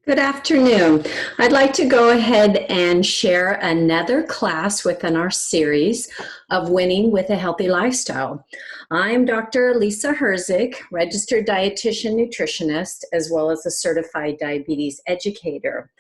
Good afternoon. I'd like to go ahead and share another class within our series of Winning with a Healthy Lifestyle. I'm Dr. Lisa Herzig, registered dietitian nutritionist, as well as a certified diabetes educator.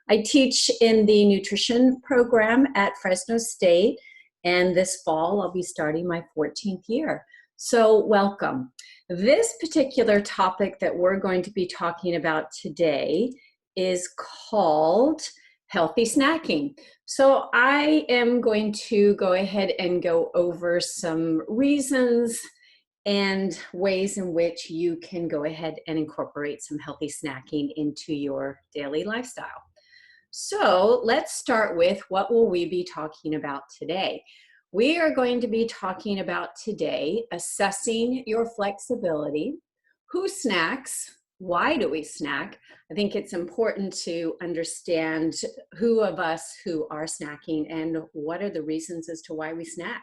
I teach in the nutrition program at Fresno State, and this fall I'll be starting my 14th year. So welcome. This particular topic that we're going to be talking about today is called healthy snacking. So I am going to go ahead and go over some reasons and ways in which you can go ahead and incorporate some healthy snacking into your daily lifestyle. So let's start with what will we be talking about today? We are going to be talking about today assessing your flexibility, who snacks, why do we snack? I think it's important to understand who of us who are snacking and what are the reasons as to why we snack.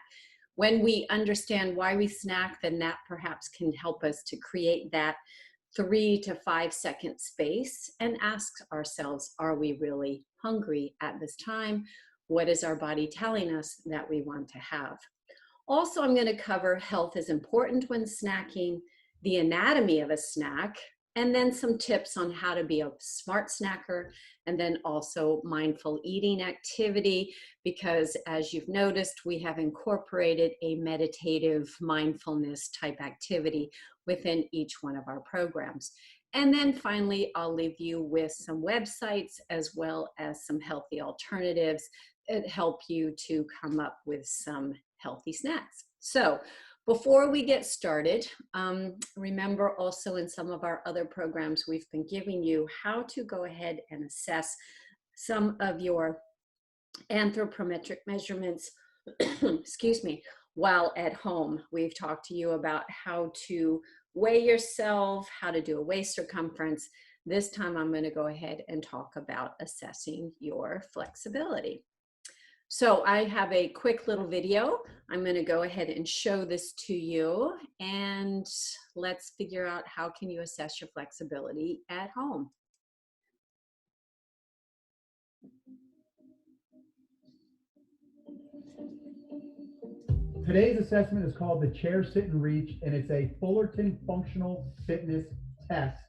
When we understand why we snack, then that perhaps can help us to create that 3 to 5 second space and ask ourselves, are we really hungry at this time? What is our body telling us that we want to have? Also, I'm going to cover health is important when snacking, the anatomy of a snack, and then some tips on how to be a smart snacker, and then also mindful eating activity, because as you've noticed, we have incorporated a meditative mindfulness type activity within each one of our programs. And then finally, I'll leave you with some websites as well as some healthy alternatives that help you to come up with some healthy snacks. So before we get started, remember also in some of our other programs, we've been giving you how to go ahead and assess some of your anthropometric measurements, excuse me, while at home. We've talked to you about how to weigh yourself, how to do a waist circumference. This time I'm going to go ahead and talk about assessing your flexibility. So I have a quick little video. I'm going to go ahead and show this to you, and let's figure out how can you assess your flexibility at home. Today's assessment is called the Chair Sit and Reach, and it's a Fullerton Functional Fitness Test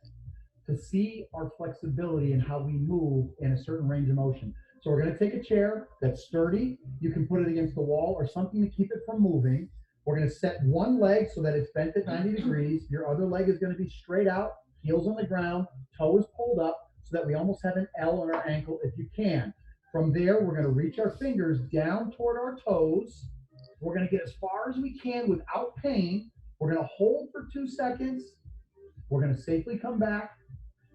to see our flexibility and how we move in a certain range of motion. So we're going to take a chair that's sturdy. You can put it against the wall or something to keep it from moving. We're going to set one leg so that it's bent at 90 degrees. Your other leg is going to be straight out, heels on the ground, toes pulled up so that we almost have an L on our ankle if you can. From there, we're going to reach our fingers down toward our toes. We're going to get as far as we can without pain. We're going to hold for 2 seconds. We're going to safely come back.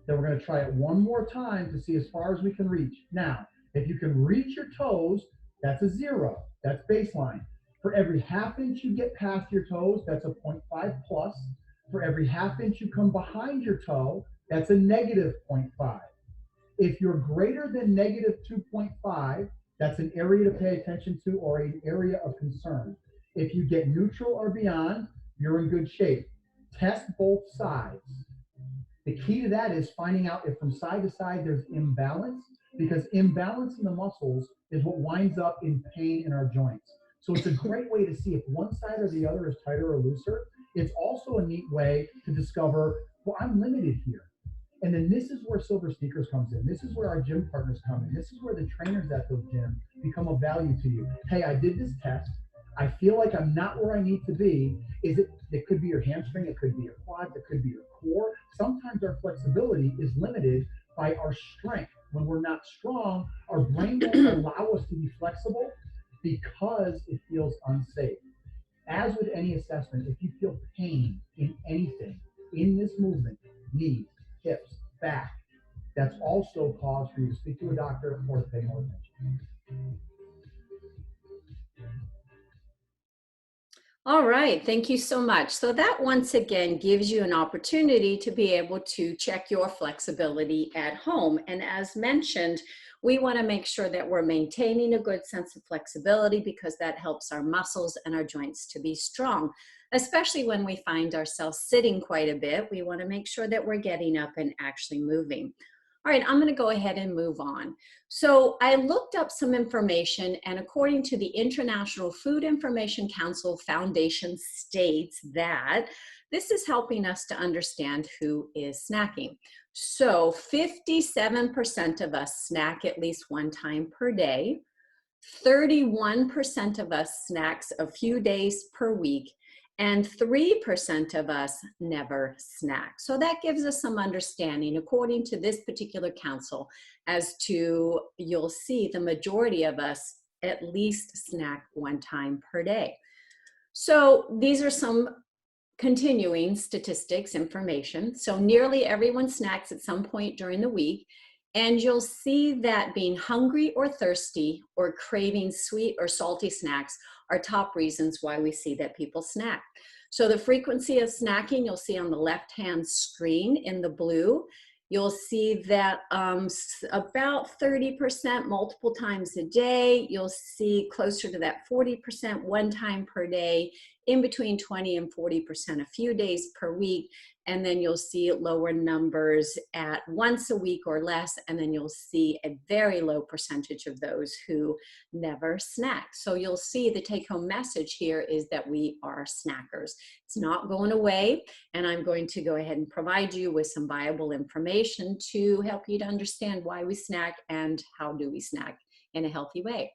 Then we're going to try it one more time to see as far as we can reach. Now, if you can reach your toes, that's a 0. That's baseline. For every ½ inch you get past your toes, that's a 0.5 plus. For every ½ inch you come behind your toe, that's a negative 0.5. If you're greater than negative 2.5, that's an area to pay attention to or an area of concern. If you get neutral or beyond, you're in good shape. Test both sides. The key to that is finding out if from side to side there's imbalance, because imbalance in the muscles is what winds up in pain in our joints. So it's a great way to see if one side or the other is tighter or looser. It's also a neat way to discover, well, I'm limited here. And then this is where Silver Sneakers comes in. This is where our gym partners come in. This is where the trainers at those gyms become of value to you. Hey, I did this test. I feel like I'm not where I need to be. It could be your hamstring, it could be your quads, it could be your core. Sometimes our flexibility is limited by our strength. When we're not strong, our brain won't allow us to be flexible because it feels unsafe. As with any assessment, if you feel pain in anything, in this movement, knees, hips, back, that's also cause for you to speak to a doctor or to pay more attention. All right, thank you so much. So that once again gives you an opportunity to be able to check your flexibility at home. And as mentioned, we want to make sure that we're maintaining a good sense of flexibility because that helps our muscles and our joints to be strong, especially when we find ourselves sitting quite a bit. We want to make sure that we're getting up and actually moving. All right, I'm going to go ahead and move on. So I looked up some information, and according to the International Food Information Council Foundation states that this is helping us to understand who is snacking. So 57% of us snack at least one time per day. 31% of us snacks a few days per week, and 3% of us never snack. So that gives us some understanding, according to this particular council, as to, you'll see the majority of us at least snack one time per day. So these are some continuing statistics information. So nearly everyone snacks at some point during the week, and you'll see that being hungry or thirsty or craving sweet or salty snacks are top reasons why we see that people snack. So the frequency of snacking, you'll see on the left-hand screen in the blue. You'll see that about 30% multiple times a day. You'll see closer to that 40% one time per day, in between 20 and 40% a few days per week. And then you'll see lower numbers at once a week or less. And then you'll see a very low percentage of those who never snack. So you'll see the take-home message here is that we are snackers. It's not going away. And I'm going to go ahead and provide you with some viable information to help you to understand why we snack and how do we snack in a healthy way.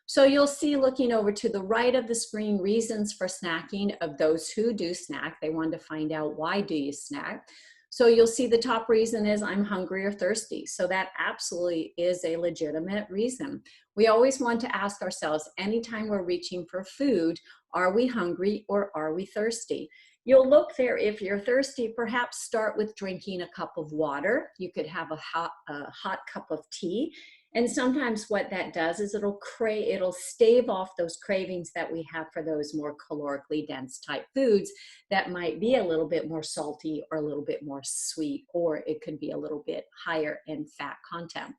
So you'll see, looking over to the right of the screen, reasons for snacking of those who do snack. They want to find out, why do you snack? So you'll see the top reason is I'm hungry or thirsty. So that absolutely is a legitimate reason. We always want to ask ourselves, anytime we're reaching for food, are we hungry or are we thirsty? You'll look there, if you're thirsty, perhaps start with drinking a cup of water. You could have a hot cup of tea. And sometimes what that does is it'll stave off those cravings that we have for those more calorically dense type foods that might be a little bit more salty or a little bit more sweet, or it could be a little bit higher in fat content.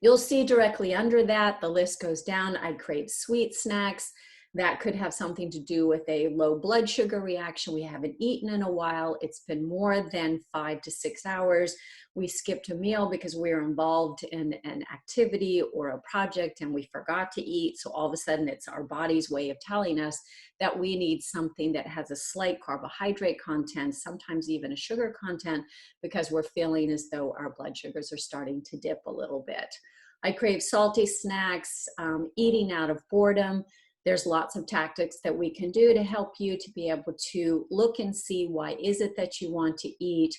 You'll see directly under that, the list goes down. I crave sweet snacks. That could have something to do with a low blood sugar reaction. We haven't eaten in a while. It's been more than 5 to 6 hours. We skipped a meal because we were involved in an activity or a project and we forgot to eat. So all of a sudden it's our body's way of telling us that we need something that has a slight carbohydrate content, sometimes even a sugar content, because we're feeling as though our blood sugars are starting to dip a little bit. I crave salty snacks, eating out of boredom. There's lots of tactics that we can do to help you to be able to look and see, why is it that you want to eat?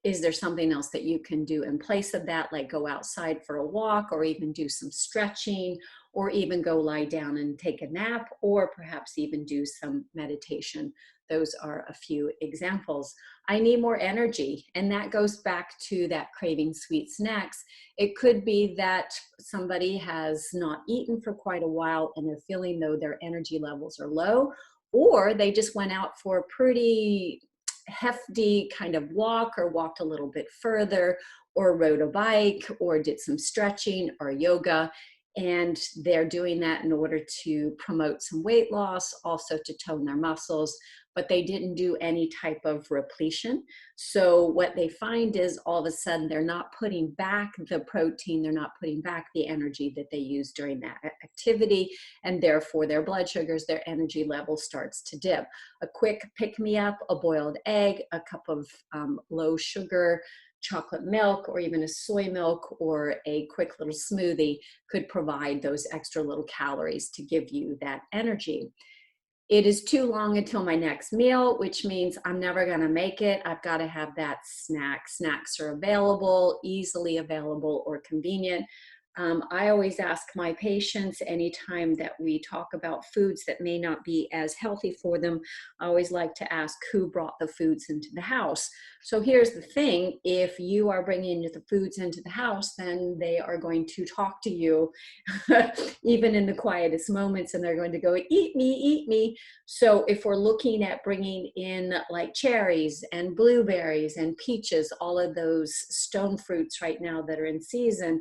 Is there something else that you can do in place of that, like go outside for a walk, or even do some stretching, or even go lie down and take a nap, or perhaps even do some meditation? Those are a few examples. I need more energy, and that goes back to that craving sweet snacks. It could be that somebody has not eaten for quite a while and they're feeling though their energy levels are low, or they just went out for a pretty hefty kind of walk, or walked a little bit further, or rode a bike, or did some stretching or yoga. And they're doing that in order to promote some weight loss, also to tone their muscles, but they didn't do any type of repletion. So what they find is all of a sudden they're not putting back the protein, they're not putting back the energy that they used during that activity, and therefore their blood sugars, their energy level starts to dip. A quick pick-me-up, a boiled egg, a cup of low sugar chocolate milk, or even a soy milk, or a quick little smoothie could provide those extra little calories to give you that energy. It is too long until my next meal, which means I'm never going to make it. I've got to have that snack. Snacks are available, easily available, or convenient. I always ask my patients, anytime that we talk about foods that may not be as healthy for them, I always like to ask who brought the foods into the house. So here's the thing, if you are bringing the foods into the house, then they are going to talk to you even in the quietest moments, and they're going to go, eat me, eat me. So if we're looking at bringing in like cherries and blueberries and peaches, all of those stone fruits right now that are in season,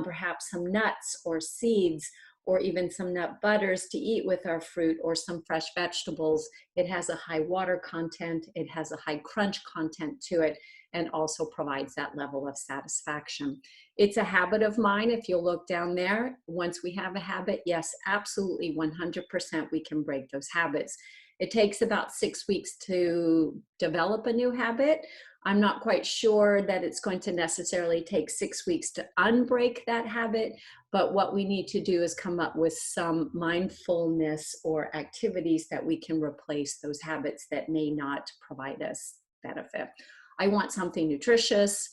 perhaps some nuts or seeds, or even some nut butters to eat with our fruit, or some fresh vegetables. It has a high water content, it has a high crunch content to it, and also provides that level of satisfaction. It's a habit of mine. If you'll look down there, once we have a habit, yes, absolutely 100% we can break those habits. It takes about 6 weeks to develop a new habit. I'm not quite sure that it's going to necessarily take 6 weeks to unbreak that habit, but what we need to do is come up with some mindfulness or activities that we can replace those habits that may not provide us benefit. I want something nutritious.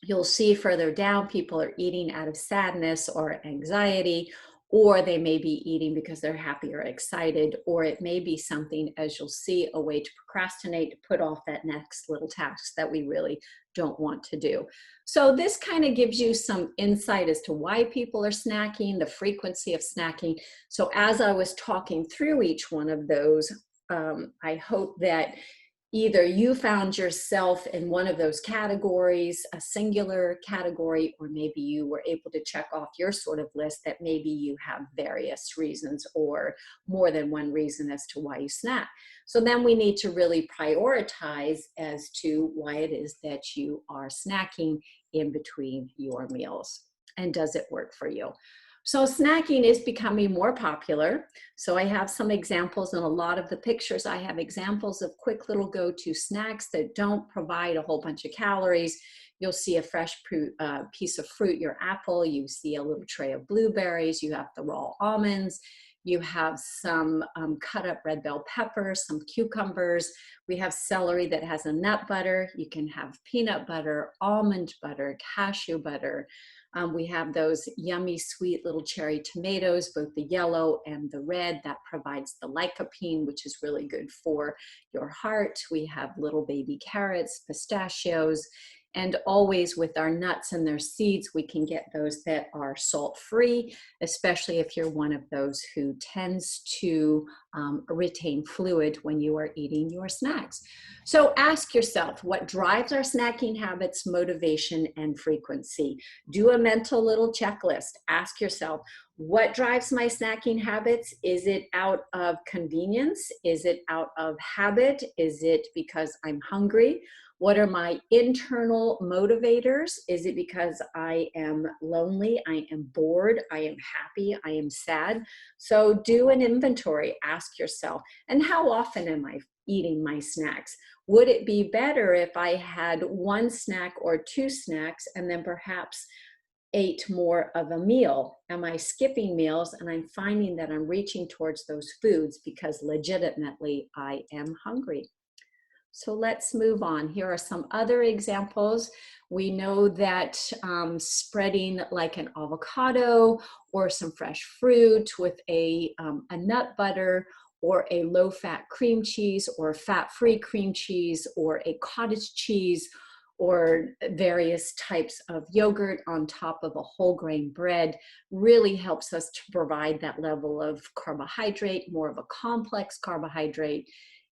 You'll see further down, people are eating out of sadness or anxiety, or they may be eating because they're happy or excited, or it may be something, as you'll see, a way to procrastinate, to put off that next little task that we really don't want to do. So this kind of gives you some insight as to why people are snacking, the frequency of snacking. So as I was talking through each one of those, I hope that either you found yourself in one of those categories, a singular category, or maybe you were able to check off your sort of list that maybe you have various reasons or more than one reason as to why you snack. So then we need to really prioritize as to why it is that you are snacking in between your meals. And does it work for you? So snacking is becoming more popular. So I have some examples in a lot of the pictures. I have examples of quick little go-to snacks that don't provide a whole bunch of calories. You'll see a fresh piece of fruit, your apple. You see a little tray of blueberries. You have the raw almonds. You have some cut up red bell peppers, some cucumbers. We have celery that has a nut butter. You can have peanut butter, almond butter, cashew butter. We have those yummy, sweet little cherry tomatoes, both the yellow and the red, that provides the lycopene, which is really good for your heart. We have little baby carrots, pistachios, and always with our nuts and their seeds, we can get those that are salt-free, especially if you're one of those who tends to retain fluid when you are eating your snacks. So ask yourself, what drives our snacking habits, motivation, and frequency? Do a mental little checklist. Ask yourself, what drives my snacking habits? Is it out of convenience? Is it out of habit? Is it because I'm hungry? What are my internal motivators? Is it because I am lonely, I am bored, I am happy, I am sad? So do an inventory, ask yourself, and how often am I eating my snacks? Would it be better if I had one snack or two snacks and then perhaps ate more of a meal? Am I skipping meals and I'm finding that I'm reaching towards those foods because legitimately I am hungry? So let's move on. Here are some other examples. We know that spreading like an avocado or some fresh fruit with a nut butter or a low-fat cream cheese or fat-free cream cheese or a cottage cheese or various types of yogurt on top of a whole grain bread really helps us to provide that level of carbohydrate, more of a complex carbohydrate,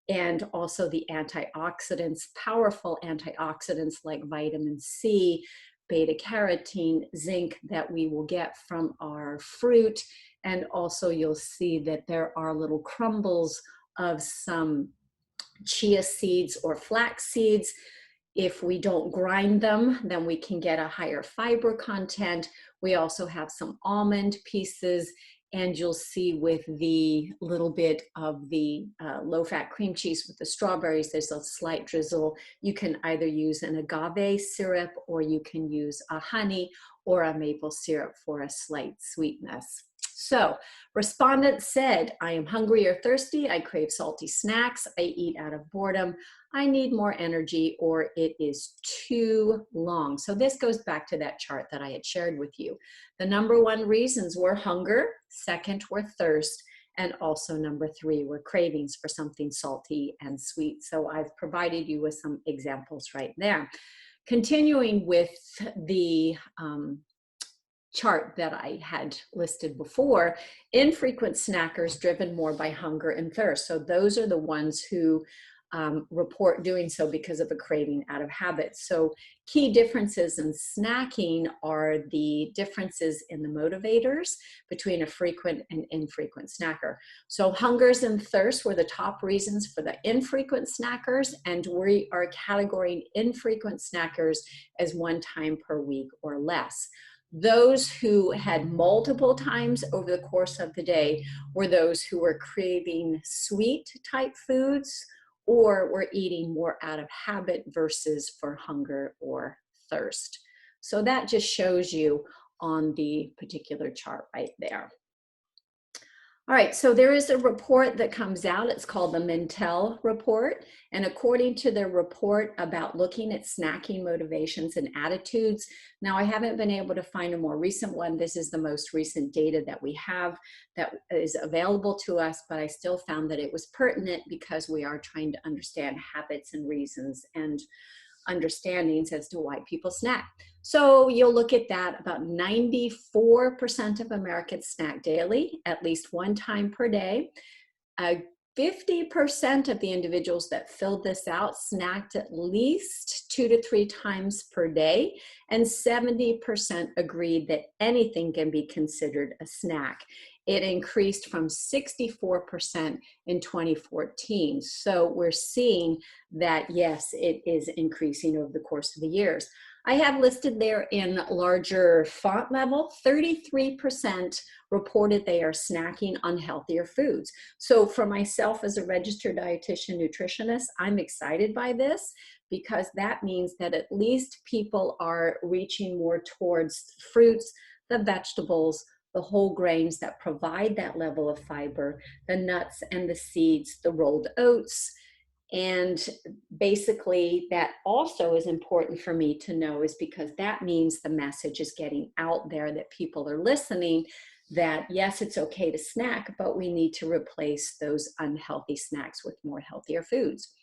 and also the antioxidants, powerful antioxidants like vitamin C, beta carotene, zinc that we will get from our fruit. And also you'll see that there are little crumbles of some chia seeds or flax seeds. If we don't grind them, then we can get a higher fiber content. We also have some almond pieces, and you'll see with the little bit of the low-fat cream cheese with the strawberries, there's a slight drizzle. You can either use an agave syrup, or you can use a honey or a maple syrup for a slight sweetness. So respondents said, I am hungry or thirsty, I crave salty snacks, I eat out of boredom, I need more energy, or it is too long. So this goes back to that chart that I had shared with you. The number one reasons were hunger, second were thirst, and also number three were cravings for something salty and sweet. So I've provided you with some examples right there. Continuing with the chart that I had listed before, infrequent snackers driven more by hunger and thirst. So those are the ones who report doing so because of a craving out of habit. So key differences in snacking are the differences in the motivators between a frequent and infrequent snacker. So hungers and thirst were the top reasons for the infrequent snackers, and we are categorizing infrequent snackers as 1 time per week or less. Those who had multiple times over the course of the day were those who were craving sweet type foods or were eating more out of habit versus for hunger or thirst. So that just shows you on the particular chart right there. All right, so there is a report that comes out. It's called the Mintel report. And according to the report about looking at snacking motivations and attitudes, now I haven't been able to find a more recent one. This is the most recent data that we have that is available to us, but I still found that it was pertinent because we are trying to understand habits and reasons and understandings as to why people snack. So you'll look at that, about 94% of Americans snack daily, at least 1 time per day. 50% of the individuals that filled this out snacked at least 2 to 3 times per day, and 70% agreed that anything can be considered a snack. It increased from 64% in 2014. So we're seeing that, yes, it is increasing over the course of the years. I have listed there in larger font level, 33% reported they are snacking on healthier foods. So for myself as a registered dietitian nutritionist, I'm excited by this because that means that at least people are reaching more towards fruits, the vegetables, the whole grains that provide that level of fiber, the nuts and the seeds, the rolled oats. And basically that also is important for me to know, is because that means the message is getting out there, that people are listening, that yes, it's okay to snack, but we need to replace those unhealthy snacks with more healthier foods.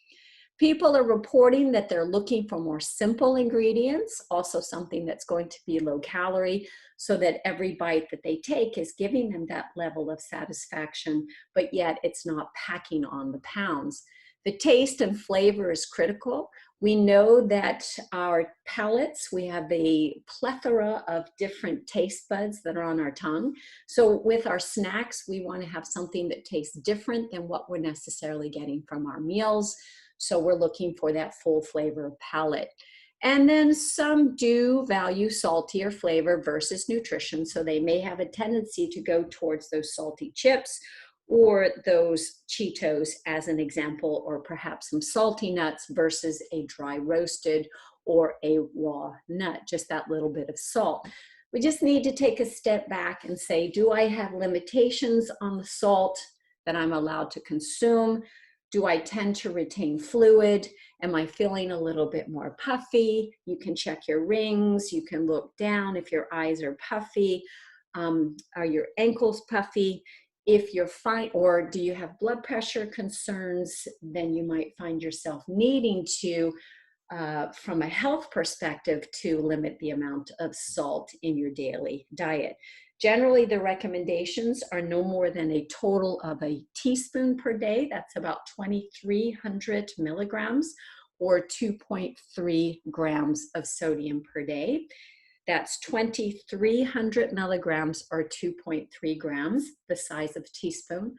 People are reporting that they're looking for more simple ingredients, also something that's going to be low calorie, so that every bite that they take is giving them that level of satisfaction, but yet it's not packing on the pounds. The taste and flavor is critical. We know that our palates, we have a plethora of different taste buds that are on our tongue. So with our snacks, we want to have something that tastes different than what we're necessarily getting from our meals. So we're looking for that full flavor palate. And then some do value saltier flavor versus nutrition. So they may have a tendency to go towards those salty chips or those Cheetos as an example, or perhaps some salty nuts versus a dry roasted or a raw nut, just that little bit of salt. We just need to take a step back and say, do I have limitations on the salt that I'm allowed to consume? Do I tend to retain fluid? Am I feeling a little bit more puffy? You can check your rings. You can look down if your eyes are puffy. Are your ankles puffy? If you're fine, or do you have blood pressure concerns, then you might find yourself needing to, from a health perspective, to limit the amount of salt in your daily diet. Generally, the recommendations are no more than a total of a teaspoon per day. That's about 2,300 milligrams or 2.3 grams of sodium per day. That's 2,300 milligrams or 2.3 grams, the size of a teaspoon.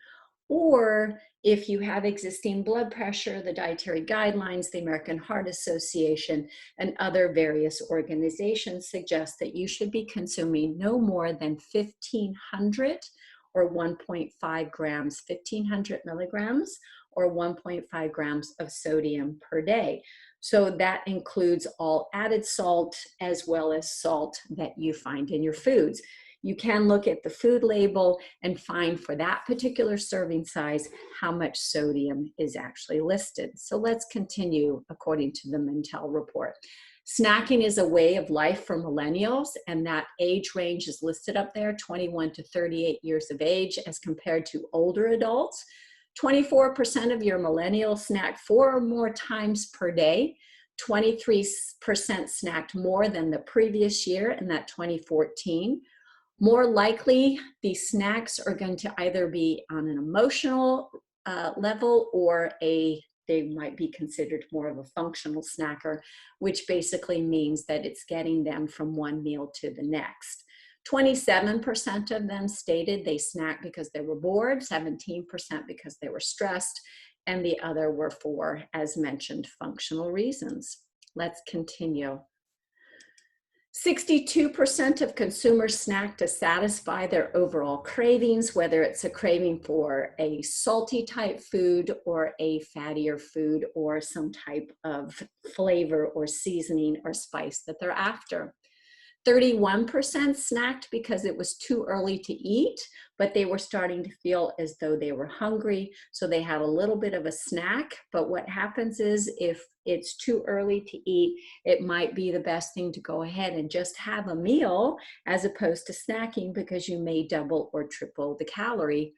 Or if you have existing blood pressure, the dietary guidelines, the American Heart Association, and other various organizations suggest that you should be consuming no more than 1,500 or 1.5 grams, 1,500 milligrams or 1.5 grams of sodium per day. So that includes all added salt as well as salt that you find in your foods. You can look at the food label and find for that particular serving size how much sodium is actually listed. So let's continue according to the Mintel report. Snacking is a way of life for millennials, and that age range is listed up there, 21 to 38 years of age, as compared to older adults. 24% of your millennials snack 4 or more times per day. 23% snacked more than the previous year in that 2014. More likely, these snacks are going to either be on an emotional level or a they might be considered more of a functional snacker, which basically means that it's getting them from one meal to the next. 27% of them stated they snacked because they were bored, 17% because they were stressed, and the other were for, as mentioned, functional reasons. Let's continue. 62% of consumers snack to satisfy their overall cravings, whether it's a craving for a salty type food or a fattier food or some type of flavor or seasoning or spice that they're after. 31% snacked because it was too early to eat, but they were starting to feel as though they were hungry, so they had a little bit of a snack. But what happens is if it's too early to eat, it might be the best thing to go ahead and just have a meal as opposed to snacking, because you may double or triple the calorie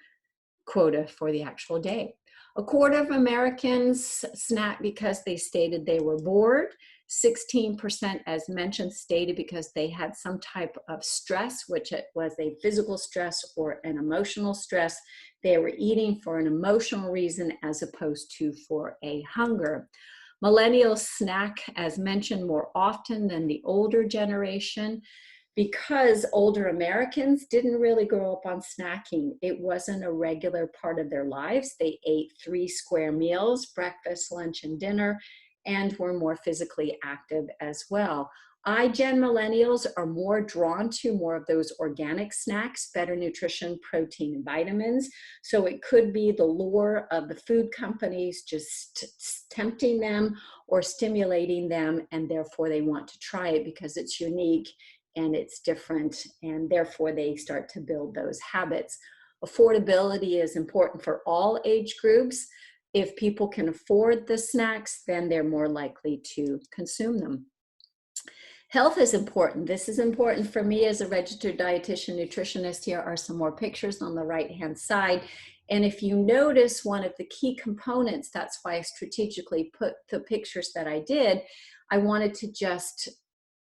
quota for the actual day. A quarter of Americans snack because they stated they were bored. 16%, as mentioned, stated because they had some type of stress, which it was a physical stress or an emotional stress. They were eating for an emotional reason as opposed to for a hunger. Millennials snack, as mentioned, more often than the older generation, because older Americans didn't really grow up on snacking. It wasn't a regular part of their lives. They ate 3 square meals, breakfast, lunch, and dinner, and were more physically active as well. iGen millennials are more drawn to more of those organic snacks, better nutrition, protein, and vitamins. So it could be the lure of the food companies just tempting them or stimulating them, and therefore they want to try it because it's unique and it's different, and therefore they start to build those habits. Affordability is important for all age groups. If people can afford the snacks, then they're more likely to consume them. Health is important. This is important for me as a registered dietitian nutritionist. Here are some more pictures on the right-hand side. And if you notice, one of the key components, that's why I strategically put the pictures that I did, I wanted to just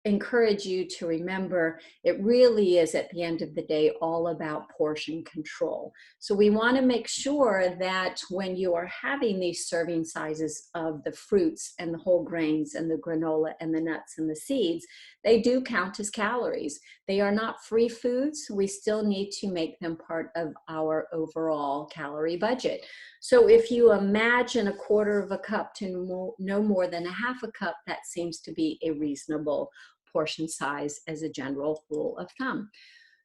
encourage you to remember it really is, at the end of the day, all about portion control. So we want to make sure that when you are having these serving sizes of the fruits and the whole grains and the granola and the nuts and the seeds, they do count as calories. They are not free foods. We still need to make them part of our overall calorie budget. So if you imagine a quarter of a cup to no more than a half a cup, that seems to be a reasonable portion size as a general rule of thumb.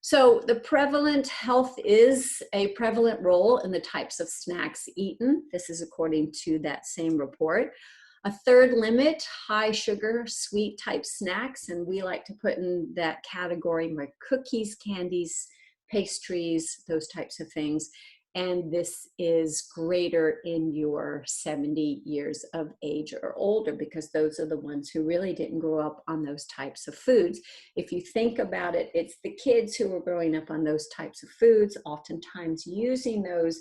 So the prevalent health is a prevalent role in the types of snacks eaten. This is according to that same report. A third limit, high sugar, sweet type snacks, and we like to put in that category like cookies, candies, pastries, those types of things. And this is greater in your 70 years of age or older, because those are the ones who really didn't grow up on those types of foods. If you think about it, it's the kids who are growing up on those types of foods, oftentimes using those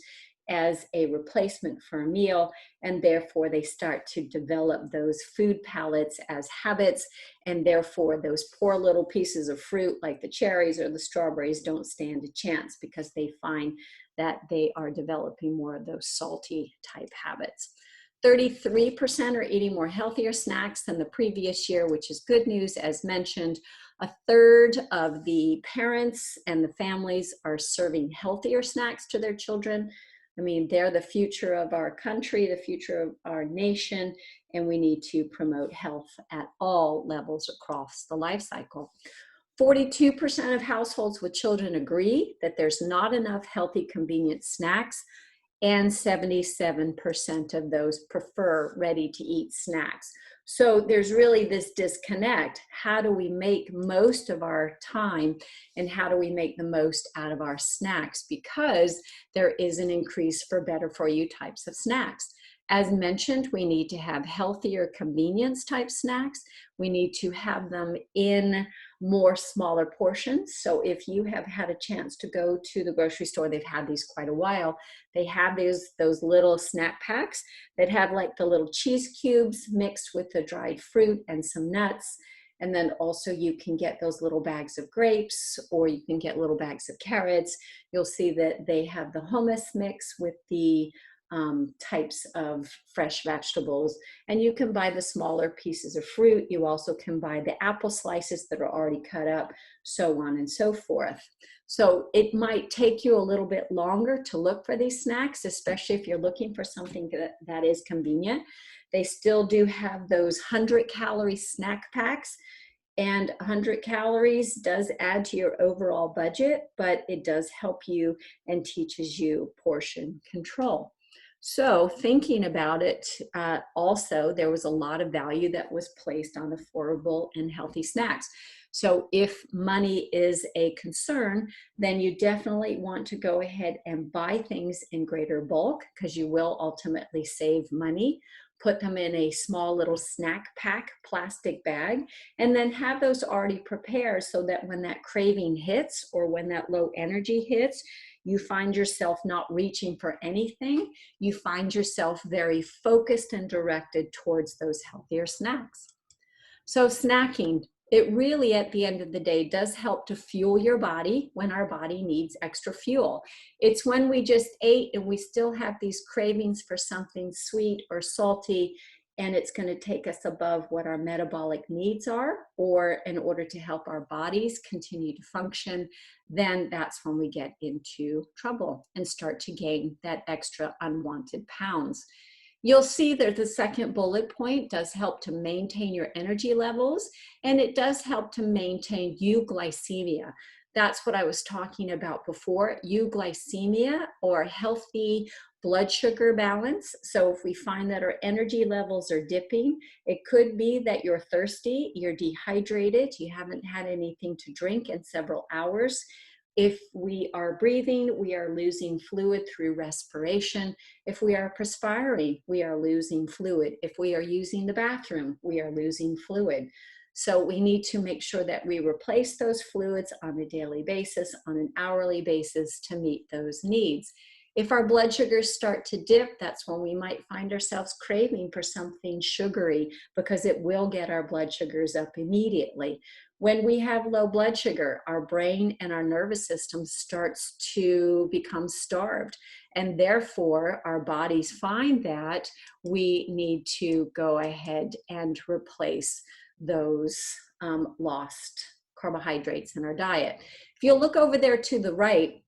as a replacement for a meal, and therefore they start to develop those food palates as habits, and therefore those poor little pieces of fruit like the cherries or the strawberries don't stand a chance, because they find that they are developing more of those salty type habits. 33% are eating more healthier snacks than the previous year, which is good news. As mentioned, a third of the parents and the families are serving healthier snacks to their children. I mean, they're the future of our country, the future of our nation, and we need to promote health at all levels across the life cycle. 42% of households with children agree that there's not enough healthy, convenient snacks, and 77% of those prefer ready-to-eat snacks. So there's really this disconnect. How do we make most of our time, and how do we make the most out of our snacks? Because there is an increase for better for you types of snacks. As mentioned, we need to have healthier convenience type snacks. We need to have them in more smaller portions. So if you have had a chance to go to the grocery store, they've had these quite a while. They have those little snack packs that have like the little cheese cubes mixed with the dried fruit and some nuts. And then also you can get those little bags of grapes, or you can get little bags of carrots. You'll see that they have the hummus mix with the types of fresh vegetables. And you can buy the smaller pieces of fruit. You also can buy the apple slices that are already cut up, so on and so forth. So it might take you a little bit longer to look for these snacks, especially if you're looking for something that is convenient. They still do have those 100-calorie snack packs. And 100 calories does add to your overall budget, but it does help you and teaches you portion control. So thinking about it, also, there was a lot of value that was placed on affordable and healthy snacks. So if money is a concern, then you definitely want to go ahead and buy things in greater bulk, because you will ultimately save money. Put them in a small little snack pack plastic bag, and then have those already prepared so that when that craving hits or when that low energy hits, you find yourself not reaching for anything. You find yourself very focused and directed towards those healthier snacks. So snacking, it really at the end of the day does help to fuel your body when our body needs extra fuel. It's when we just ate and we still have these cravings for something sweet or salty, and it's going to take us above what our metabolic needs are, or in order to help our bodies continue to function, then that's when we get into trouble and start to gain that extra unwanted pounds. You'll see that the second bullet point does help to maintain your energy levels, and it does help to maintain euglycemia. That's what I was talking about before, euglycemia, or healthy blood sugar balance. So if we find that our energy levels are dipping, it could be that you're thirsty, you're dehydrated, you haven't had anything to drink in several hours. If we are breathing, we are losing fluid through respiration. If we are perspiring, we are losing fluid. If we are using the bathroom, we are losing fluid. So we need to make sure that we replace those fluids on a daily basis, on an hourly basis, to meet those needs. If our blood sugars start to dip, that's when we might find ourselves craving for something sugary, because it will get our blood sugars up immediately. When we have low blood sugar, our brain and our nervous system starts to become starved, and therefore our bodies find that we need to go ahead and replace those lost carbohydrates in our diet. If you look over there to the right,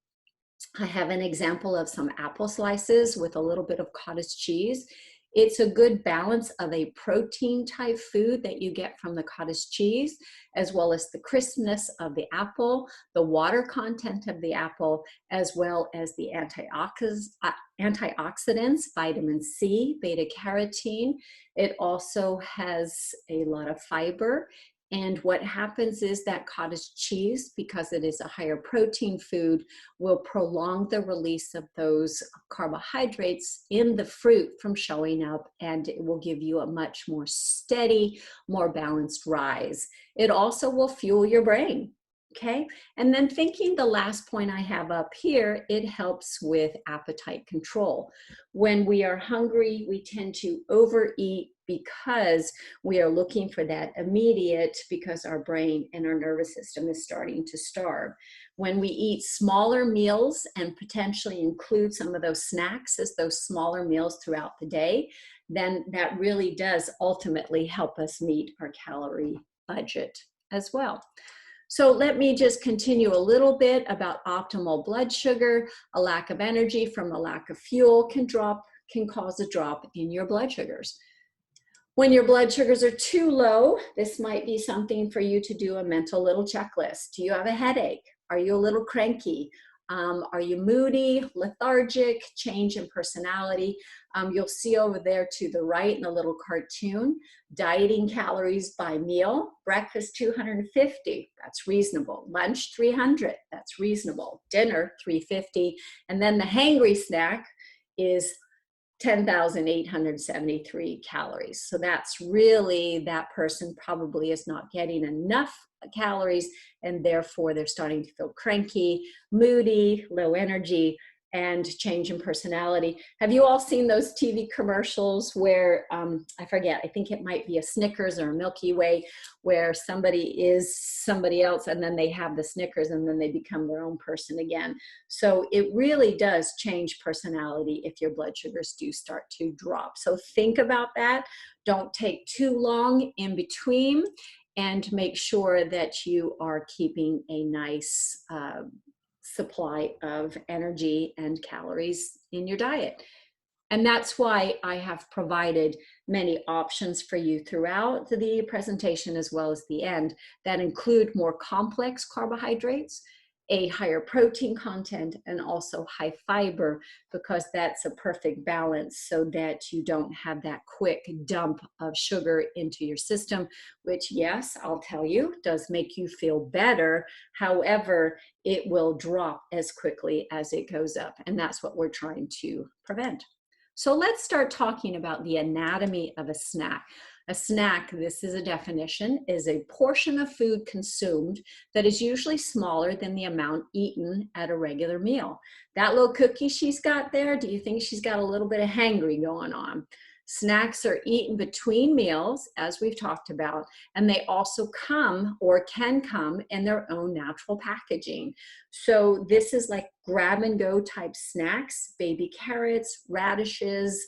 I have an example of some apple slices with a little bit of cottage cheese. It's a good balance of a protein type food that you get from the cottage cheese, as well as the crispness of the apple, the water content of the apple, as well as the antioxidants, vitamin C, beta carotene. It also has a lot of fiber. And what happens is that cottage cheese, because it is a higher protein food, will prolong the release of those carbohydrates in the fruit from showing up, and it will give you a much more steady, more balanced rise. It also will fuel your brain. Okay, and then thinking the last point I have up here, it helps with appetite control. When we are hungry, we tend to overeat because we are looking for that immediate, because our brain and our nervous system is starting to starve. When we eat smaller meals and potentially include some of those snacks as those smaller meals throughout the day, then that really does ultimately help us meet our calorie budget as well. So let me just continue a little bit about optimal blood sugar. A lack of energy from a lack of fuel can cause a drop in your blood sugars. When your blood sugars are too low, this might be something for you to do a mental little checklist. Do you have a headache? Are you a little cranky? Are you moody, lethargic, change in personality? You'll see over there to the right in the little cartoon, dieting calories by meal. Breakfast 250, that's reasonable. Lunch 300, that's reasonable. Dinner 350, and then the hangry snack is 10,873 calories. So that's really, that person probably is not getting enough calories, and therefore they're starting to feel cranky, moody, low energy, and change in personality. Have you all seen those TV commercials where, I forget, I think it might be a Snickers or a Milky Way, where somebody is somebody else and then they have the Snickers and then they become their own person again. So it really does change personality if your blood sugars do start to drop. So think about that. Don't take too long in between, and make sure that you are keeping a nice supply of energy and calories in your diet. And that's why I have provided many options for you throughout the presentation as well as the end that include more complex carbohydrates, a higher protein content, and also high fiber, because that's a perfect balance so that you don't have that quick dump of sugar into your system, which, yes, I'll tell you, does make you feel better. However, it will drop as quickly as it goes up, and that's what we're trying to prevent. So let's start talking about the anatomy of a snack. A snack, this is a definition, is a portion of food consumed that is usually smaller than the amount eaten at a regular meal. That little cookie she's got there, do you think she's got a little bit of hangry going on? Snacks are eaten between meals, as we've talked about, and they also come or can come in their own natural packaging. So this is like grab and go type snacks, baby carrots, radishes,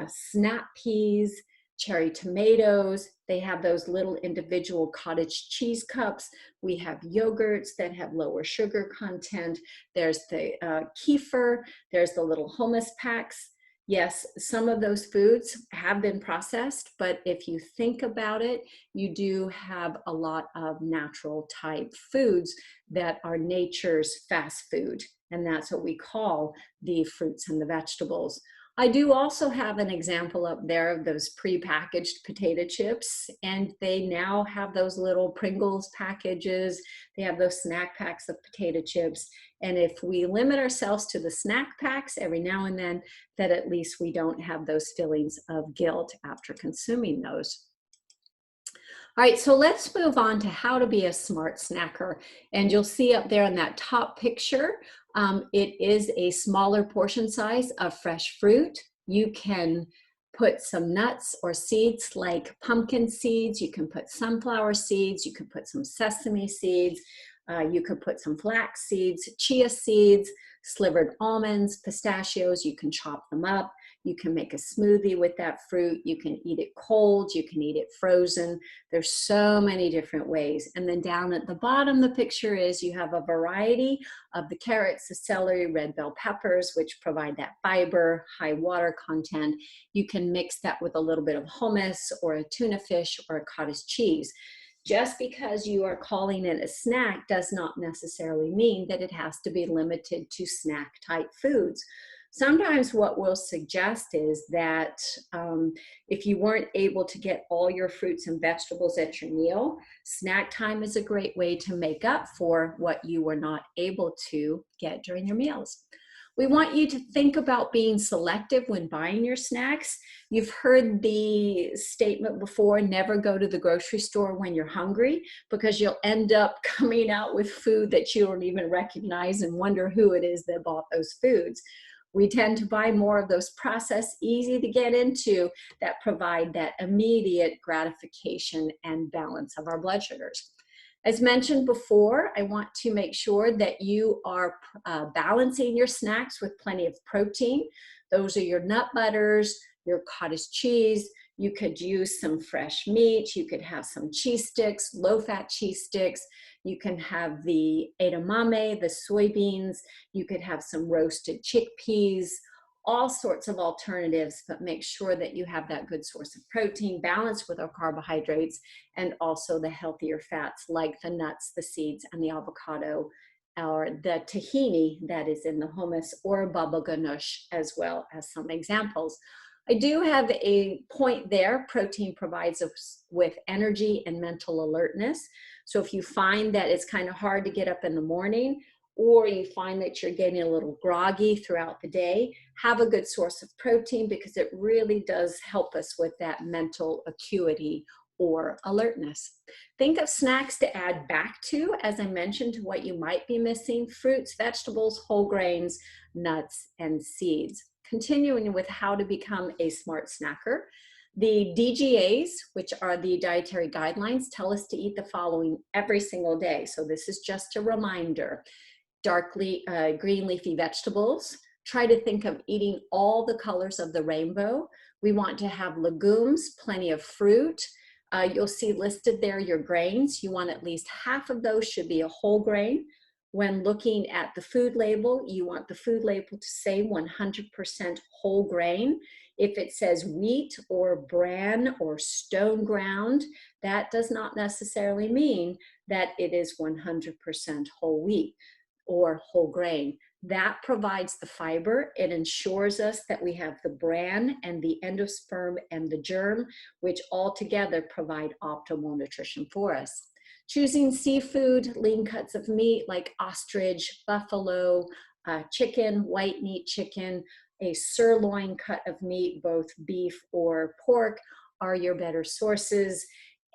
snap peas, cherry tomatoes. They have those little individual cottage cheese cups. We have yogurts that have lower sugar content. There's the kefir. There's the little hummus packs. Yes, some of those foods have been processed, but if you think about it, you do have a lot of natural type foods that are nature's fast food, and that's what we call the fruits and the vegetables. I do also have an example up there of those pre-packaged potato chips, and they now have those little Pringles packages. They have those snack packs of potato chips. And if we limit ourselves to the snack packs every now and then, that at least we don't have those feelings of guilt after consuming those. All right, so let's move on to how to be a smart snacker. And you'll see up there in that top picture, it is a smaller portion size of fresh fruit. You can put some nuts or seeds like pumpkin seeds. You can put sunflower seeds. You can put some sesame seeds. You could put some flax seeds, chia seeds, slivered almonds, pistachios. You can chop them up. You can make a smoothie with that fruit. You can eat it cold. You can eat it frozen. There's so many different ways. And then down at the bottom, the picture is you have a variety of the carrots, the celery, red bell peppers, which provide that fiber, high water content. You can mix that with a little bit of hummus or a tuna fish or a cottage cheese. Just because you are calling it a snack does not necessarily mean that it has to be limited to snack type foods. Sometimes what we'll suggest is that if you weren't able to get all your fruits and vegetables at your meal, snack time is a great way to make up for what you were not able to get during your meals. We want you to think about being selective when buying your snacks. You've heard the statement before, never go to the grocery store when you're hungry, because you'll end up coming out with food that you don't even recognize and wonder who it is that bought those foods. We tend to buy more of those processed, easy to get into, that provide that immediate gratification and balance of our blood sugars. As mentioned before, I want to make sure that you are balancing your snacks with plenty of protein. Those are your nut butters, your cottage cheese. You could use some fresh meat. You could have some cheese sticks, low-fat cheese sticks. You can have the edamame, the soybeans. You could have some roasted chickpeas, all sorts of alternatives, but make sure that you have that good source of protein balanced with our carbohydrates and also the healthier fats like the nuts, the seeds, and the avocado, or the tahini that is in the hummus, or baba ganoush, as well as some examples. I do have a point there. Protein provides us with energy and mental alertness. So if you find that it's kind of hard to get up in the morning, or you find that you're getting a little groggy throughout the day, have a good source of protein, because it really does help us with that mental acuity or alertness. Think of snacks to add back to, as I mentioned, to what you might be missing: fruits, vegetables, whole grains, nuts, and seeds. Continuing with how to become a smart snacker, the DGAs, which are the dietary guidelines, tell us to eat the following every single day. So this is just a reminder: green leafy vegetables. Try to think of eating all the colors of the rainbow. We want to have legumes, plenty of fruit. You'll see listed there your grains. You want at least half of those should be a whole grain. When looking at the food label, you want the food label to say 100% whole grain. If it says wheat or bran or stone ground, that does not necessarily mean that it is 100% whole wheat or whole grain. That provides the fiber. It ensures us that we have the bran and the endosperm and the germ, which all together provide optimal nutrition for us. Choosing seafood, lean cuts of meat like ostrich, buffalo, chicken, white meat chicken, a sirloin cut of meat, both beef or pork, are your better sources.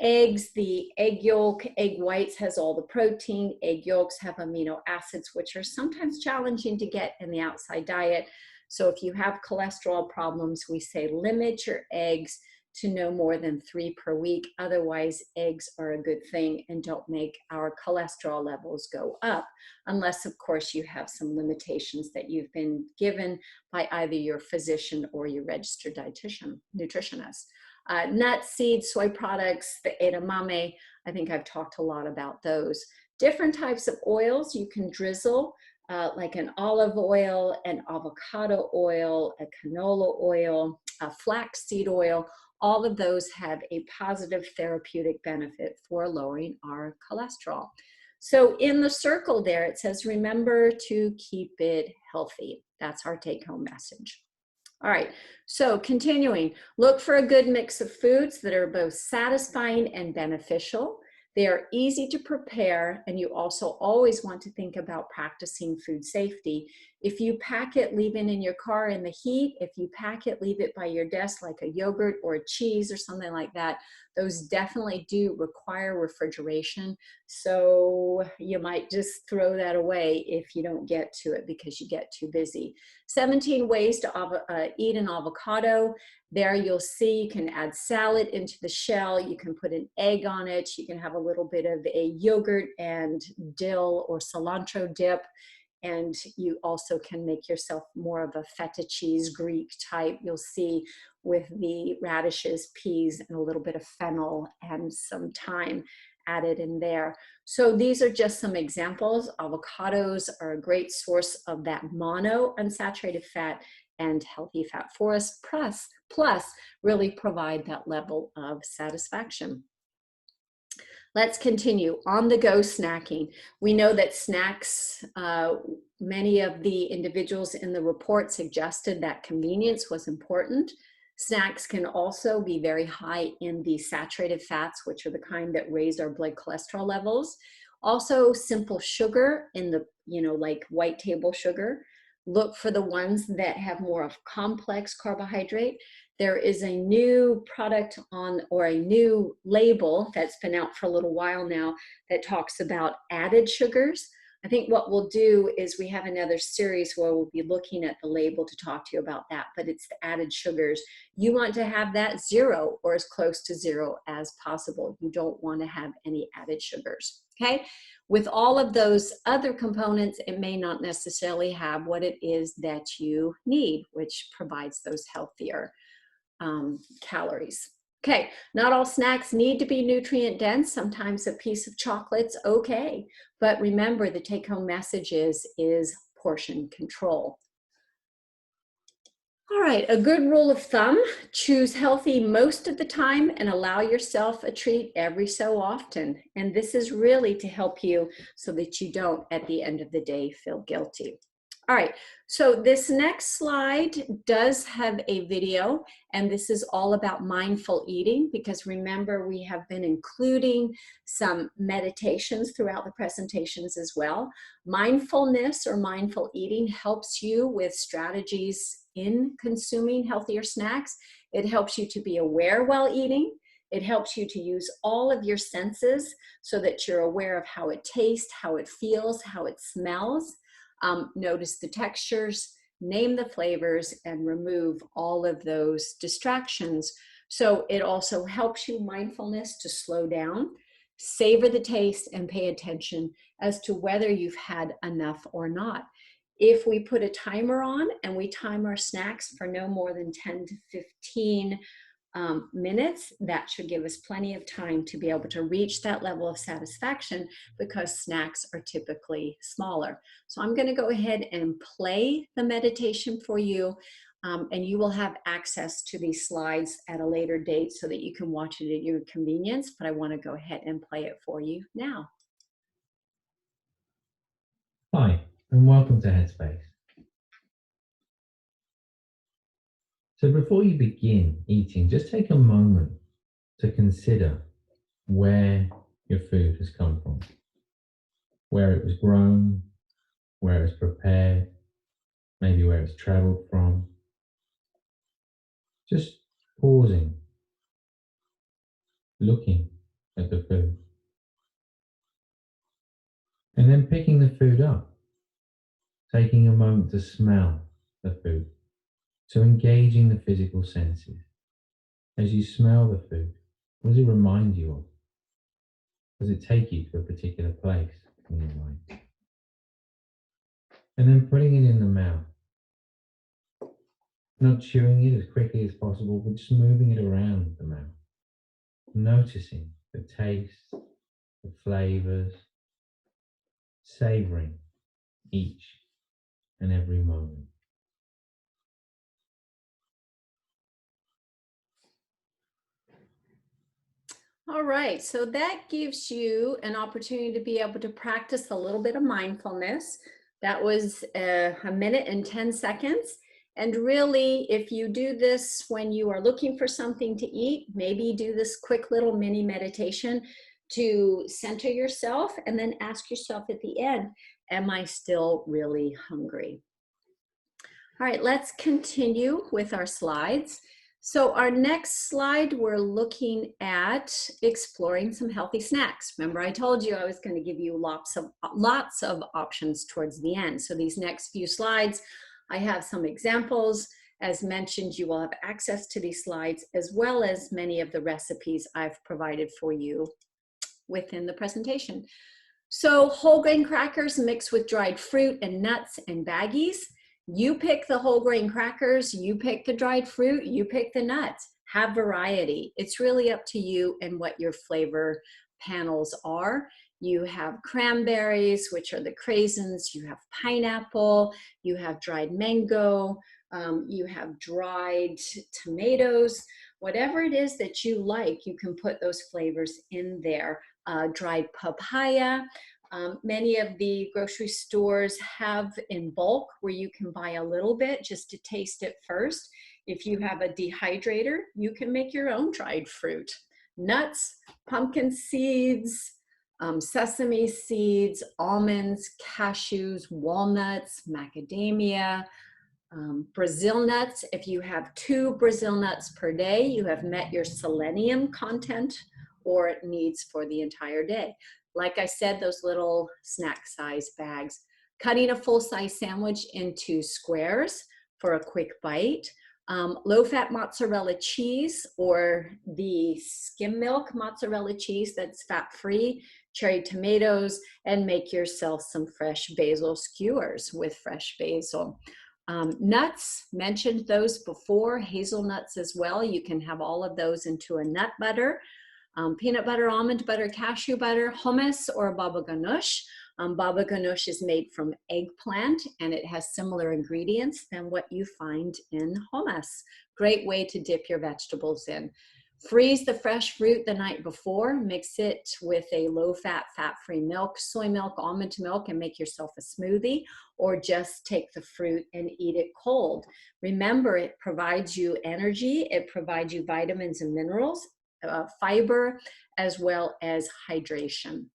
Eggs, the egg yolk, egg whites has all the protein. Egg yolks have amino acids, which are sometimes challenging to get in the outside diet. So if you have cholesterol problems, we say limit your eggs to no more than 3 per week. Otherwise, eggs are a good thing and don't make our cholesterol levels go up, unless, of course, you have some limitations that you've been given by either your physician or your registered dietitian, nutritionist. Nuts, seeds, soy products, the edamame, I think I've talked a lot about those. Different types of oils you can drizzle, like an olive oil, an avocado oil, a canola oil, a flaxseed oil. All of those have a positive therapeutic benefit for lowering our cholesterol. So in the circle there, it says, remember to keep it healthy. That's our take-home message. All right, so continuing, look for a good mix of foods that are both satisfying and beneficial. They are easy to prepare, and you also always want to think about practicing food safety. If you pack it, leave it in your car in the heat. If you pack it, leave it by your desk, like a yogurt or a cheese or something like that. Those definitely do require refrigeration. So you might just throw that away if you don't get to it because you get too busy. 17 ways to eat an avocado. There you'll see you can add salad into the shell. You can put an egg on it. You can have a little bit of a yogurt and dill or cilantro dip. And you also can make yourself more of a feta cheese Greek type. You'll see with the radishes, peas, and a little bit of fennel and some thyme added in there. So these are just some examples. Avocados are a great source of that mono unsaturated fat and healthy fat for us, plus really provide that level of satisfaction. Let's continue. On-the-go snacking. We know that snacks, many of the individuals in the report suggested that convenience was important. Snacks can also be very high in the saturated fats, which are the kind that raise our blood cholesterol levels. Also, simple sugar in the, like white table sugar. Look for the ones that have more of complex carbohydrate. There is a new product or a new label that's been out for a little while now that talks about added sugars. I think what we'll do is we have another series where we'll be looking at the label to talk to you about that, but it's the added sugars. You want to have that 0 or as close to 0 as possible. You don't want to have any added sugars, okay? With all of those other components, it may not necessarily have what it is that you need, which provides those healthier calories. Okay, not all snacks need to be nutrient dense. Sometimes a piece of chocolate's okay, but remember the take-home message is portion control. All right, a good rule of thumb: choose healthy most of the time and allow yourself a treat every so often. And this is really to help you so that you don't, at the end of the day, feel guilty. All right, so this next slide does have a video, and this is all about mindful eating, because remember, we have been including some meditations throughout the presentations as well. Mindfulness or mindful eating helps you with strategies in consuming healthier snacks. It helps you to be aware while eating. It helps you to use all of your senses so that you're aware of how it tastes, how it feels, how it smells. Notice the textures, name the flavors, and remove all of those distractions. So it also helps you mindfulness to slow down, savor the taste, and pay attention as to whether you've had enough or not. If we put a timer on and we time our snacks for no more than 10 to 15 minutes, that should give us plenty of time to be able to reach that level of satisfaction because snacks are typically smaller. So I'm going to go ahead and play the meditation for you, and you will have access to these slides at a later date so that you can watch it at your convenience, but I want to go ahead and play it for you now. Hi, and welcome to Headspace. So before you begin eating, just take a moment to consider where your food has come from, where it was grown, where it was prepared, maybe where it's traveled from. Just pausing, looking at the food, and then picking the food up, taking a moment to smell the food. So engaging the physical senses. As you smell the food, what does it remind you of? Does it take you to a particular place in your mind? And then putting it in the mouth. Not chewing it as quickly as possible, but just moving it around the mouth. Noticing the taste, the flavors, savoring each and every moment. All right, so that gives you an opportunity to be able to practice a little bit of mindfulness. That was a minute and 10 seconds. And really, if you do this when you are looking for something to eat, maybe do this quick little mini meditation to center yourself and then ask yourself at the end, am I still really hungry? All right, let's continue with our slides. So our next slide, we're looking at exploring some healthy snacks. Remember, I told you I was going to give you lots of options towards the end. So these next few slides, I have some examples. As mentioned, you will have access to these slides as well as many of the recipes I've provided for you within the presentation. So whole grain crackers mixed with dried fruit and nuts and baggies. You pick the whole grain crackers, you pick the dried fruit, you pick the nuts. Have variety. It's really up to you and what your flavor panels are. You have cranberries, which are the craisins, you have pineapple, you have dried mango, you have dried tomatoes. Whatever it is that you like, you can put those flavors in there. Dried papaya. Many of the grocery stores have in bulk where you can buy a little bit just to taste it first. If you have a dehydrator, you can make your own dried fruit. Nuts, pumpkin seeds, sesame seeds, almonds, cashews, walnuts, macadamia, Brazil nuts. If you have 2 Brazil nuts per day, you have met your selenium content or needs for the entire day. Like I said, those little snack size bags. Cutting a full-size sandwich into squares for a quick bite. Low-fat mozzarella cheese or the skim milk mozzarella cheese that's fat-free, cherry tomatoes, and make yourself some fresh basil skewers with fresh basil. Nuts, mentioned those before, hazelnuts as well. You can have all of those into a nut butter. Peanut butter, almond butter, cashew butter, hummus, or baba ganoush. Baba ganoush is made from eggplant and it has similar ingredients than what you find in hummus. Great way to dip your vegetables in. Freeze the fresh fruit the night before, mix it with a low-fat, fat-free milk, soy milk, almond milk, and make yourself a smoothie, or just take the fruit and eat it cold. Remember, it provides you energy, it provides you vitamins and minerals, fiber, as well as hydration.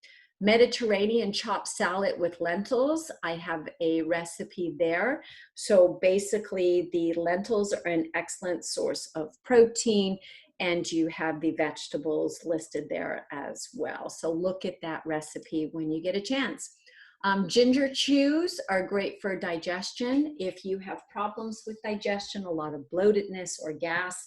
Mediterranean chopped salad with lentils. I have a recipe there. So basically the lentils are an excellent source of protein and you have the vegetables listed there as well. So look at that recipe when you get a chance. Ginger chews are great for digestion. If you have problems with digestion, a lot of bloatedness or gas,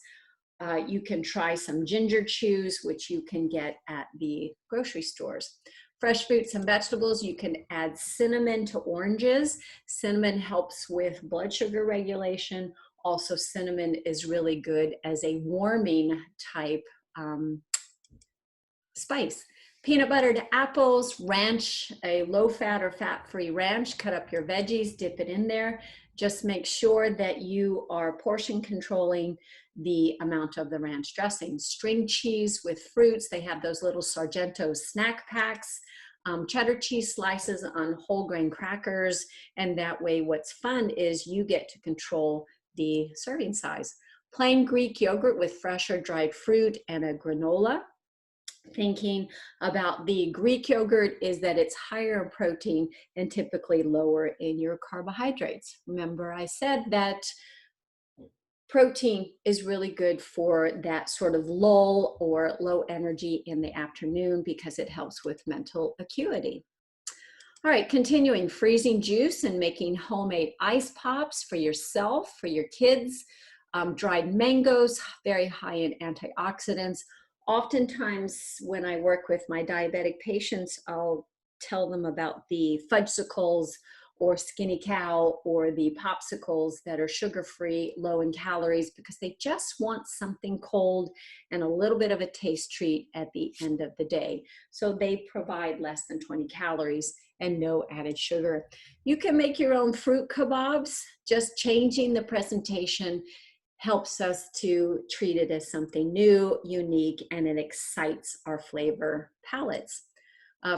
you can try some ginger chews, which you can get at the grocery stores. Fresh fruits and vegetables, you can add cinnamon to oranges. Cinnamon helps with blood sugar regulation. Also, cinnamon is really good as a warming type spice. Peanut buttered apples, ranch, a low-fat or fat-free ranch. Cut up your veggies, dip it in there. Just make sure that you are portion controlling the amount of the ranch dressing. String cheese with fruits. They have those little Sargento snack packs. Cheddar cheese slices on whole grain crackers. And that way, what's fun is you get to control the serving size. Plain Greek yogurt with fresh or dried fruit and a granola. Thinking about the Greek yogurt is that it's higher in protein and typically lower in your carbohydrates. Remember, I said that protein is really good for that sort of lull or low energy in the afternoon because it helps with mental acuity. All right, continuing, freezing juice and making homemade ice pops for yourself, for your kids. Dried mangoes, very high in antioxidants. Oftentimes when I work with my diabetic patients, I'll tell them about the fudgesicles or Skinny Cow or the popsicles that are sugar-free, low in calories, because they just want something cold and a little bit of a taste treat at the end of the day. So they provide less than 20 calories and no added sugar. You can make your own fruit kebabs. Just changing the presentation helps us to treat it as something new, unique, and it excites our flavor palates.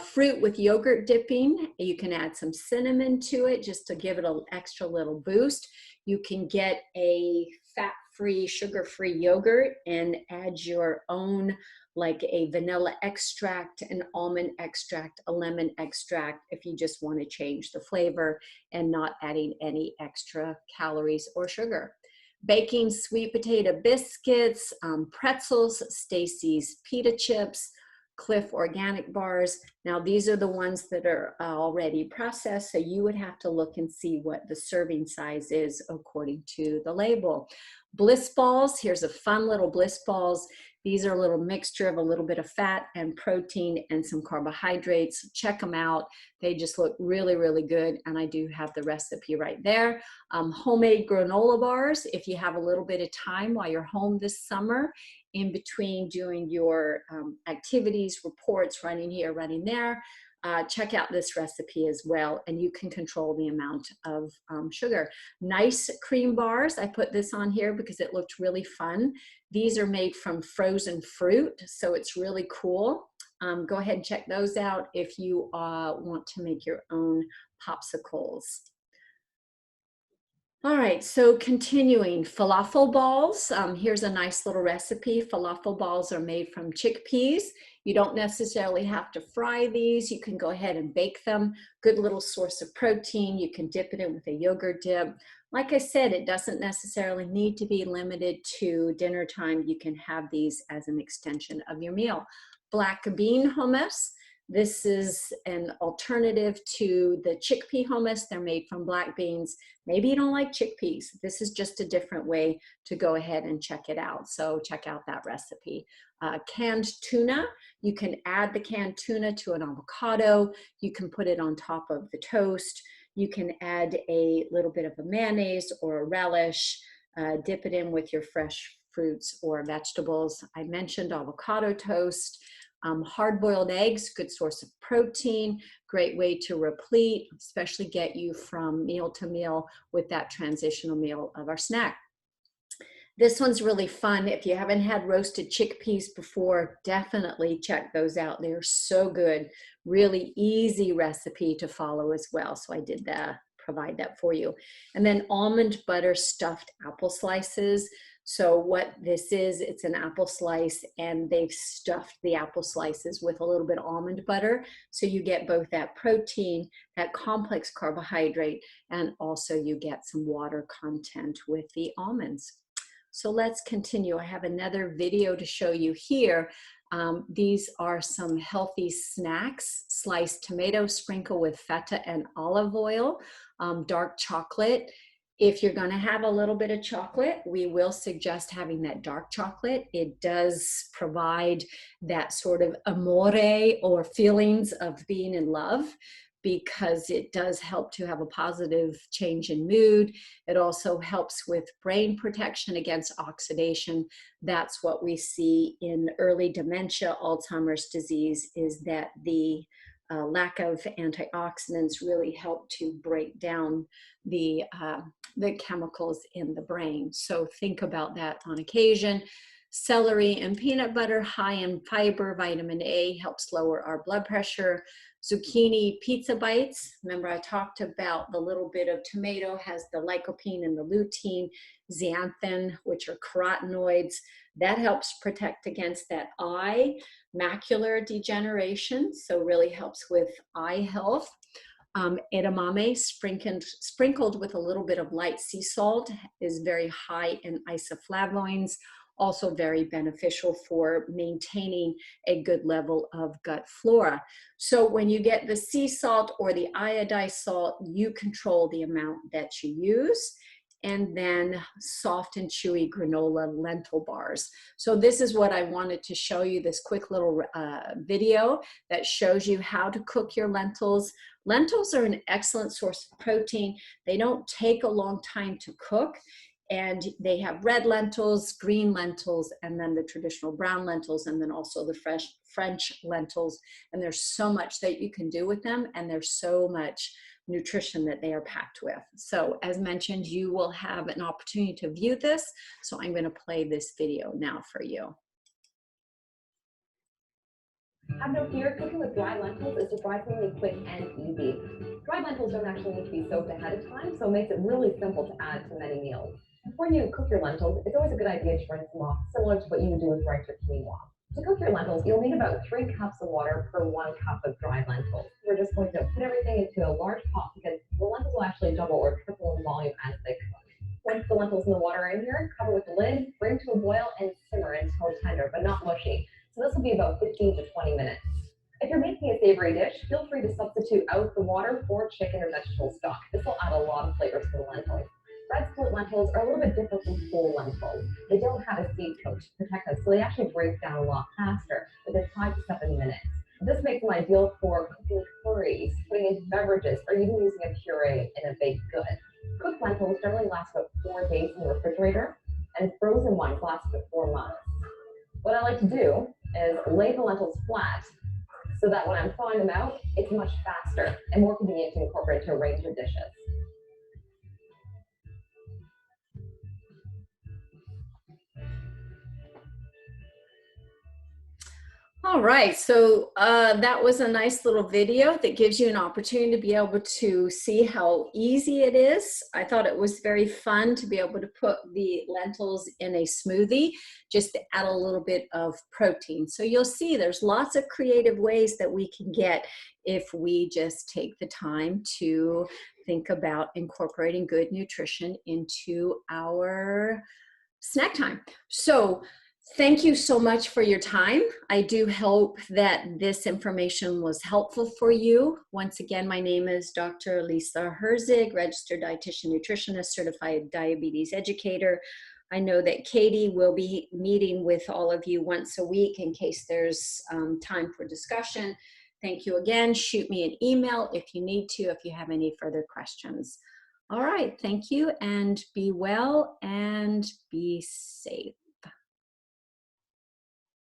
Fruit with yogurt dipping, you can add some cinnamon to it just to give it an extra little boost. You can get a fat-free, sugar-free yogurt and add your own, like a vanilla extract, an almond extract, a lemon extract, if you just want to change the flavor and not adding any extra calories or sugar. Baking sweet potato biscuits, pretzels, Stacy's pita chips, Cliff organic bars. Now these are the ones that are already processed, so you would have to look and see what the serving size is according to the label. Bliss balls, here's a fun little Bliss balls. These are a little mixture of a little bit of fat and protein and some carbohydrates. Check them out. They just look really, really good. And I do have the recipe right there. Homemade granola bars, if you have a little bit of time while you're home this summer, in between doing your activities, reports, running here, running there, check out this recipe as well, and you can control the amount of sugar. Nice cream bars, I put this on here because it looked really fun. These are made from frozen fruit, so it's really cool. Go ahead and check those out if you want to make your own popsicles. All right, so continuing, falafel balls. Here's a nice little recipe. Falafel balls are made from chickpeas. You don't necessarily have to fry these. You can go ahead and bake them. Good little source of protein. You can dip it in with a yogurt dip. Like I said, it doesn't necessarily need to be limited to dinner time. You can have these as an extension of your meal. Black bean hummus. This is an alternative to the chickpea hummus. They're made from black beans. Maybe you don't like chickpeas. This is just a different way to go ahead and check it out. So check out that recipe. Canned tuna, you can add the canned tuna to an avocado. You can put it on top of the toast. You can add a little bit of a mayonnaise or a relish. Dip it in with your fresh fruits or vegetables. I mentioned avocado toast. Hard-boiled eggs, good source of protein, great way to replete, especially get you from meal to meal with that transitional meal of our snack. This one's really fun. If you haven't had roasted chickpeas before, definitely check those out. They're so good. Really easy recipe to follow as well. So I did provide that for you. And then almond butter stuffed apple slices. So what this is, it's an apple slice and they've stuffed the apple slices with a little bit of almond butter. So you get both that protein, that complex carbohydrate, and also you get some water content with the almonds. So let's continue. I have another video to show you here. These are some healthy snacks: sliced tomato sprinkled with feta and olive oil, dark chocolate. If you're going to have a little bit of chocolate, we will suggest having that dark chocolate. It does provide that sort of amore or feelings of being in love, because it does help to have a positive change in mood. It also helps with brain protection against oxidation. That's what we see in early dementia, Alzheimer's disease, is that the lack of antioxidants really help to break down the chemicals in the brain. So think about that on occasion. Celery and peanut butter, high in fiber, vitamin A, helps lower our blood pressure. Zucchini pizza bites. Remember, I talked about the little bit of tomato has the lycopene and the lutein, zeaxanthin, which are carotenoids. That helps protect against that eye macular degeneration, so really helps with eye health. Edamame sprinkled with a little bit of light sea salt is very high in isoflavonoids, also very beneficial for maintaining a good level of gut flora. So when you get the sea salt or the iodized salt, you control the amount that you use. And then soft and chewy granola lentil bars. So this is what I wanted to show you, this quick little video that shows you how to cook your lentils. Lentils are an excellent source of protein. They don't take a long time to cook. And they have red lentils, green lentils, and then the traditional brown lentils, and then also the French lentils. And there's so much that you can do with them, and there's so much nutrition that they are packed with. So as mentioned, you will have an opportunity to view this. So I'm going to play this video now for you. Have no fear, cooking with dry lentils is surprisingly quick and easy. Dry lentils don't actually need to be soaked ahead of time, so it makes it really simple to add to many meals. Before you cook your lentils, it's always a good idea to rinse them off, similar to what you would do with rice or quinoa. To cook your lentils, you'll need about 3 cups of water per 1 cup of dry lentils. We're just going to put everything into a large pot because the lentils will actually double or triple in volume as they cook. Once the lentils and the water are in here, cover with the lid, bring to a boil, and simmer until tender, but not mushy. So this will be about 15 to 20 minutes. If you're making a savory dish, feel free to substitute out the water for chicken or vegetable stock. This will add a lot of flavors to the lentils. Red split lentils are a little bit different from whole lentils. They don't have a seed coat to protect them, so they actually break down a lot faster, within 5 to 7 minutes. This makes them ideal for cooking curries, putting into beverages, or even using a puree in a baked good. Cooked lentils generally last about 4 days in the refrigerator, and frozen ones last about 4 months. What I like to do is lay the lentils flat so that when I'm thawing them out, it's much faster and more convenient to incorporate to a range of dishes. All right, so that was a nice little video that gives you an opportunity to be able to see how easy it is. I thought it was very fun to be able to put the lentils in a smoothie just to add a little bit of protein. So you'll see there's lots of creative ways that we can get if we just take the time to think about incorporating good nutrition into our snack time. So thank you so much for your time. I do hope that this information was helpful for you. Once again, my name is Dr. Lisa Herzig, registered dietitian nutritionist, certified diabetes educator. I know that Katie will be meeting with all of you once a week in case there's time for discussion. Thank you again. Shoot me an email if you need to, if you have any further questions. All right, thank you, and be well and be safe.